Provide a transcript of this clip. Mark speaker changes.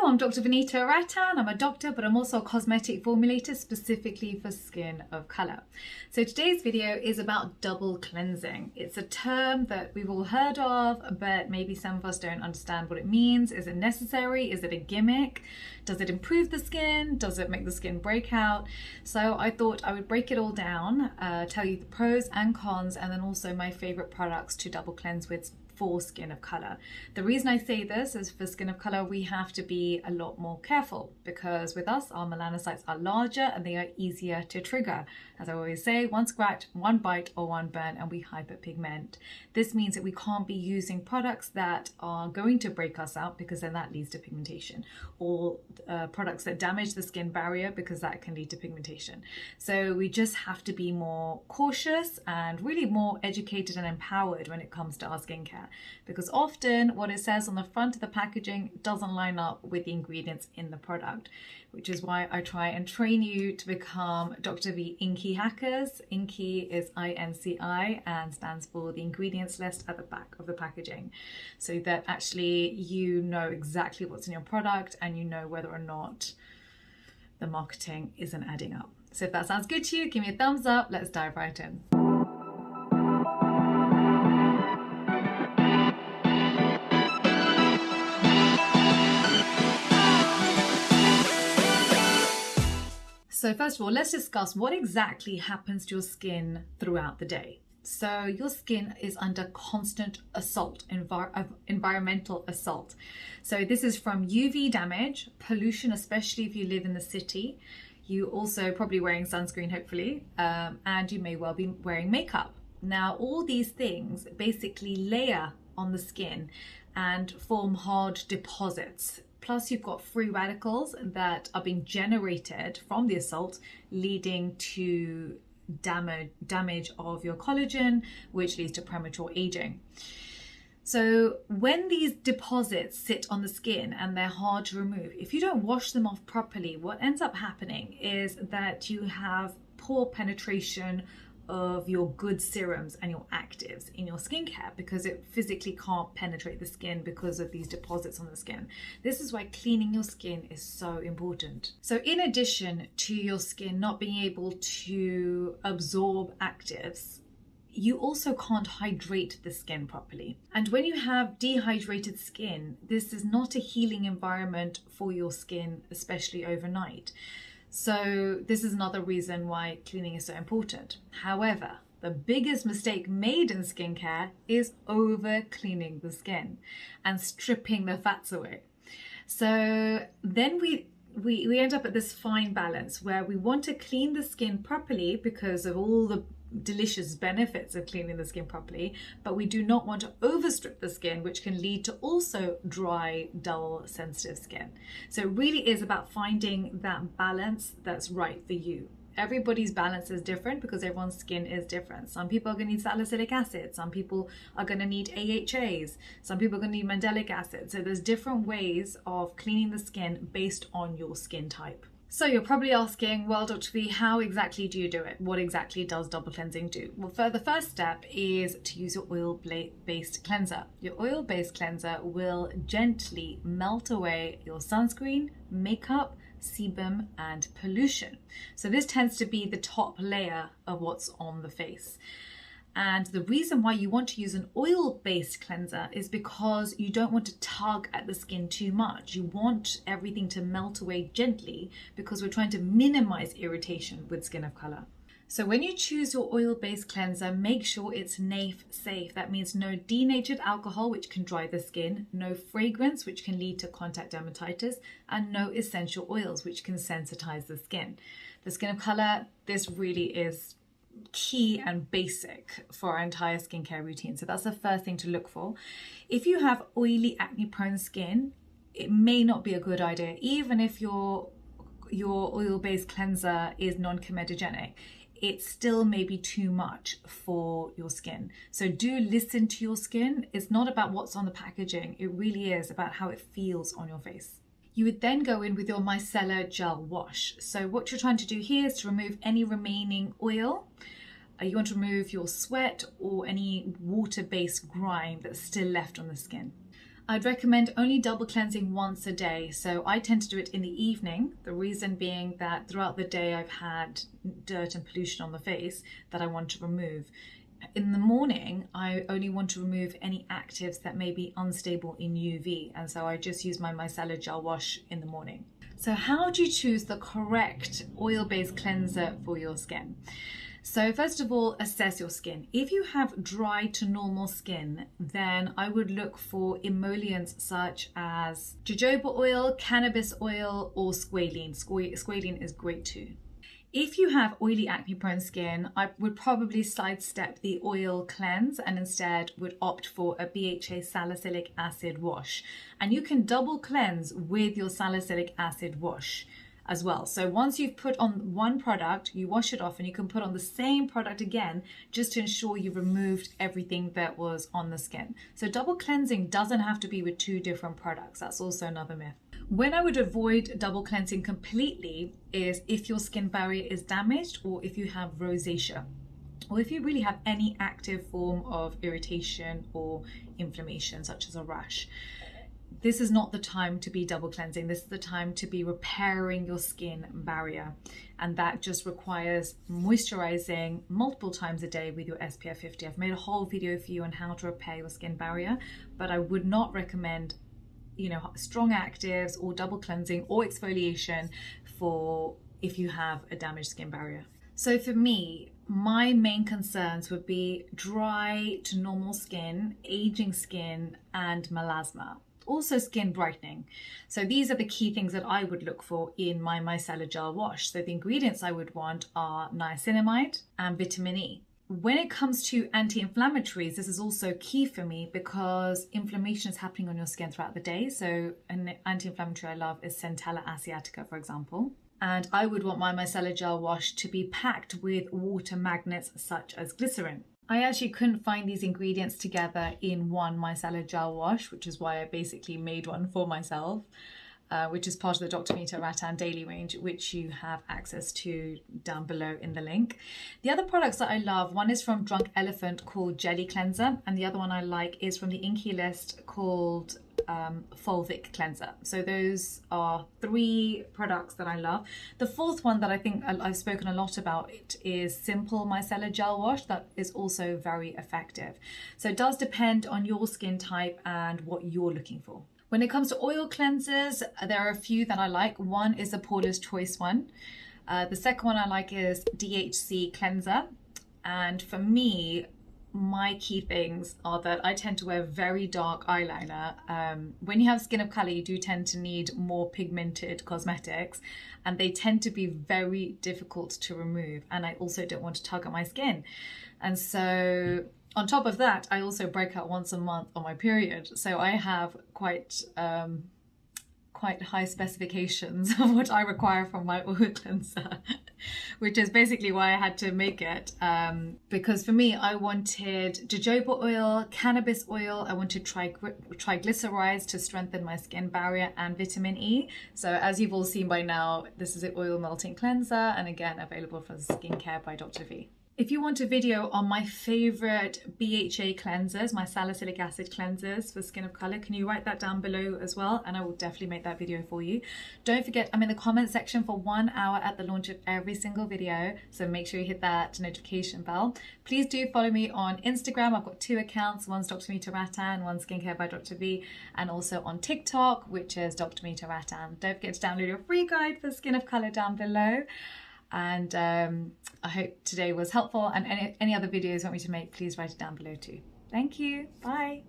Speaker 1: Hello, I'm Dr. Vanita Rattan. I'm a doctor, but I'm also a cosmetic formulator specifically for skin of color. So today's video is about double cleansing. It's a term that we've all heard of, but maybe some of us don't understand what it means. Is it necessary? Is it a gimmick? Does it improve the skin? Does it make the skin break out? So I thought I would break it all down, tell you the pros and cons, and then also my favorite products to double cleanse with for skin of color. The reason I say this is for skin of color, we have to be a lot more careful because with us, our melanocytes are larger and they are easier to trigger. As I always say, one scratch, one bite, or one burn, and we hyperpigment. This means that we can't be using products that are going to break us out because then that leads to pigmentation, or products that damage the skin barrier because that can lead to pigmentation. So we just have to be more cautious and really more educated and empowered when it comes to our skincare. Because often what it says on the front of the packaging doesn't line up with the ingredients in the product, which is why I try and train you to become Dr. V Inky hackers. Inky is INCI and stands for the ingredients list at the back of the packaging, so that actually you know exactly what's in your product and you know whether or not the marketing isn't adding up. So if that sounds good to you, give me a thumbs up. Let's dive right in. So first of all, let's discuss what exactly happens to your skin throughout the day. So your skin is under constant assault, environmental assault. So this is from UV damage, pollution, especially if you live in the city. You also probably wearing sunscreen, hopefully, and you may well be wearing makeup. Now, all these things basically layer on the skin and form hard deposits. Plus you've got free radicals that are being generated from the assault, leading to damage of your collagen, which leads to premature aging. So when these deposits sit on the skin and they're hard to remove, if you don't wash them off properly, what ends up happening is that you have poor penetration of your good serums and your actives in your skincare because it physically can't penetrate the skin because of these deposits on the skin. This is why cleaning your skin is so important. So in addition to your skin not being able to absorb actives, you also can't hydrate the skin properly. And when you have dehydrated skin, this is not a healing environment for your skin, especially overnight. So this is another reason why cleaning is so important. However, the biggest mistake made in skincare is over cleaning the skin and stripping the fats away. So then we end up at this fine balance where we want to clean the skin properly because of all the delicious benefits of cleaning the skin properly, but we do not want to overstrip the skin, which can lead to also dry, dull, sensitive skin. So it really is about finding that balance that's right for you. Everybody's balance is different because everyone's skin is different. Some people are going to need salicylic acid, some people are going to need AHAs, some people are going to need mandelic acid. So there's different ways of cleaning the skin based on your skin type. So you're probably asking, well, Dr. V, how exactly do you do it? What exactly does double cleansing do? Well, the first step is to use your oil-based cleanser. Your oil-based cleanser will gently melt away your sunscreen, makeup, sebum, and pollution. So this tends to be the top layer of what's on the face. And the reason why you want to use an oil-based cleanser is because you don't want to tug at the skin too much. You want everything to melt away gently because we're trying to minimize irritation with skin of color. So when you choose your oil-based cleanser, make sure it's NAF safe. That means no denatured alcohol, which can dry the skin, no fragrance, which can lead to contact dermatitis, and no essential oils, which can sensitize the skin. The skin of color, this really is key and basic for our entire skincare routine. So that's the first thing to look for. If you have oily, acne-prone skin, it may not be a good idea, even if your oil-based cleanser is non-comedogenic. It still may be too much for your skin. So do listen to your skin. It's not about what's on the packaging. It really is about how it feels on your face. You would then go in with your Micellar Gel Wash. So what you're trying to do here is to remove any remaining oil. You want to remove your sweat or any water-based grime that's still left on the skin. I'd recommend only double cleansing once a day. So I tend to do it in the evening. The reason being that throughout the day I've had dirt and pollution on the face that I want to remove. In the morning, I only want to remove any actives that may be unstable in UV. And so I just use my Micellar Gel Wash in the morning. So how do you choose the correct oil-based cleanser for your skin? So first of all, assess your skin. If you have dry to normal skin, then I would look for emollients such as jojoba oil, cannabis oil, or squalene. Squalene is great too. If you have oily acne prone skin, I would probably sidestep the oil cleanse and instead would opt for a BHA salicylic acid wash. And you can double cleanse with your salicylic acid wash as well. So once you've put on one product, you wash it off and you can put on the same product again just to ensure you've removed everything that was on the skin. So double cleansing doesn't have to be with two different products. That's also another myth. When I would avoid double cleansing completely is if your skin barrier is damaged or if you have rosacea, or if you really have any active form of irritation or inflammation, such as a rash. This is not the time to be double cleansing. This is the time to be repairing your skin barrier. And that just requires moisturizing multiple times a day with your SPF 50. I've made a whole video for you on how to repair your skin barrier, but I would not recommend strong actives or double cleansing or exfoliation for if you have a damaged skin barrier. So for me, my main concerns would be dry to normal skin, aging skin, and melasma. Also skin brightening. So these are the key things that I would look for in my Micellar Gel Wash. So the ingredients I would want are niacinamide and vitamin E. When it comes to anti-inflammatories, this is also key for me because inflammation is happening on your skin throughout the day. So an anti-inflammatory I love is Centella asiatica, for example. And I would want my Micellar Gel Wash to be packed with water magnets such as glycerin. I actually couldn't find these ingredients together in one Micellar Gel Wash, which is why I basically made one for myself. Which is part of the Dr. Vanita Rattan daily range, which you have access to down below in the link. The other products that I love, one is from Drunk Elephant called Jelly Cleanser, and the other one I like is from the Inky List called Fulvic Cleanser. So those are three products that I love. The fourth one that I think I've spoken a lot about it is Simple Micellar Gel Wash. That is also very effective. So it does depend on your skin type and what you're looking for. When it comes to oil cleansers, there are a few that I like. One is the Paula's Choice one. The second one I like is DHC Cleanser. And for me, my key things are that I tend to wear very dark eyeliner. When you have skin of color, you do tend to need more pigmented cosmetics, and they tend to be very difficult to remove. And I also don't want to tug at my skin. And so on top of that, I also break out once a month on my period. So I have quite high specifications of what I require from my oil cleanser, which is basically why I had to make it. Because for me, I wanted jojoba oil, cannabis oil, I wanted triglycerides to strengthen my skin barrier, and vitamin E. So as you've all seen by now, this is an oil melting cleanser, and again, available from Skincare by Dr. V. If you want a video on my favorite BHA cleansers, my salicylic acid cleansers for skin of color, can you write that down below as well? And I will definitely make that video for you. Don't forget, I'm in the comment section for 1 hour at the launch of every single video. So make sure you hit that notification bell. Please do follow me on Instagram. I've got 2 accounts. One's Dr. Vanita Rattan, one's Skincare by Dr. V, and also on TikTok, which is Dr. Vanita Rattan. Don't forget to download your free guide for skin of color down below. And I hope today was helpful, and any other videos you want me to make, please write it down below too. Thank you. Bye.